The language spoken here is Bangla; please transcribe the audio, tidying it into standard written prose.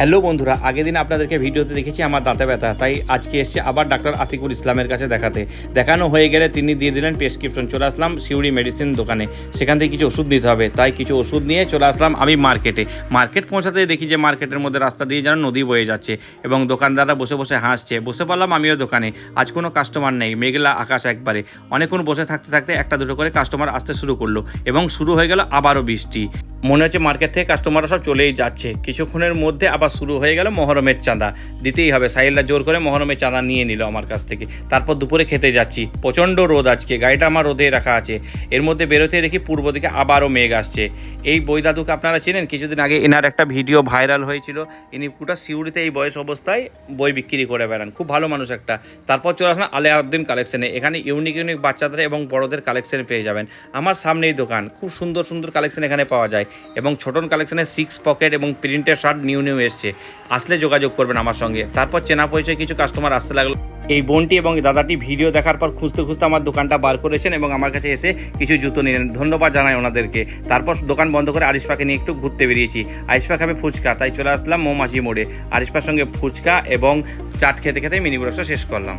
হ্যালো বন্ধুরা, আগের দিন আপনাদেরকে ভিডিওতে দেখেছি আমার দাঁতে ব্যথা, তাই আজকে এসেছি আবার ডাক্তার আতিকুর ইসলামের কাছে দেখানো হয়ে গেলে তিনি দিয়ে দিলেন প্রেসক্রিপশন। চলে আসলাম সিউড়ি মেডিসিন দোকানে, সেখান থেকে কিছু ওষুধ নিতে হবে, তাই কিছু ওষুধ নিয়ে চলে আসলাম আমি মার্কেট পৌঁছাতে দেখি যে মার্কেটের মধ্যে রাস্তা দিয়ে যেন নদী বয়ে যাচ্ছে এবং দোকানদাররা বসে বসে হাসছে। বসে পড়লাম আমিও দোকানে। আজ কোনো কাস্টমার নেই, মেঘলা আকাশ একবারে। অনেকক্ষণ বসে থাকতে থাকতে একটা দুটো করে কাস্টমার আসতে শুরু করলো এবং শুরু হয়ে গেল আবারও বৃষ্টি। মনে হচ্ছে মার্কেট থেকে কাস্টমাররা সব চলেই যাচ্ছে। কিছুক্ষণের মধ্যে আবার শুরু হয়ে গেল মহরমের চাঁদা দিতেই হবে। সাহিলরা জোর করে মহরমের চাঁদা নিয়ে নিল আমার কাছ থেকে। তারপর দুপুরে খেতে যাচ্ছি। প্রচণ্ড রোদ আজকে, গাড়িটা আমার রোদে রাখা আছে। এর মধ্যে বেরোতে দেখি পূর্ব দিকে আবারও মেঘ আসছে। এই বই দাদুকে আপনারা চেনেন? কিছুদিন আগে এনার একটা ভিডিও ভাইরাল হয়েছিল। ইনি পুরো সিউড়িতে এই বয়স অবস্থায় বই বিক্রি করে বেড়ান, খুব ভালো মানুষ একটা। তারপর চলে আসলাম আলাউদ্দিন কালেকশনে। এখানে ইউনিক বাচ্চাদের এবং বড়দের কালেকশন পেয়ে যাবেন। আমার সামনেই দোকান, খুব সুন্দর সুন্দর কালেকশন এখানে পাওয়া যায় এবং ছোটন কালেকশনের 6 পকেট এবং প্রিন্টের শার্ট নিউ এসছে। আসলে যোগাযোগ করবেন আমার সঙ্গে। তারপর চেনা পরিচয় কিছু কাস্টমার আসতে লাগলো। এই বোনটি এবং দাদাটি ভিডিও দেখার পর খুঁজতে খুঁজতে আমার দোকানটা বার করেছেন এবং আমার কাছে এসে কিছু জুতো নিলেন। ধন্যবাদ জানাই ওনাদেরকে। তারপর দোকান বন্ধ করে আরিশপাকে নিয়ে একটু ঘুরতে বেরিয়েছি। আরিশপা খাবে ফুচকা, তাই চলে আসলাম মৌমাছি মোড়ে। আরিশপার সঙ্গে ফুচকা এবং চাট খেতে খেতে মিনি ব্লগটা শেষ করলাম।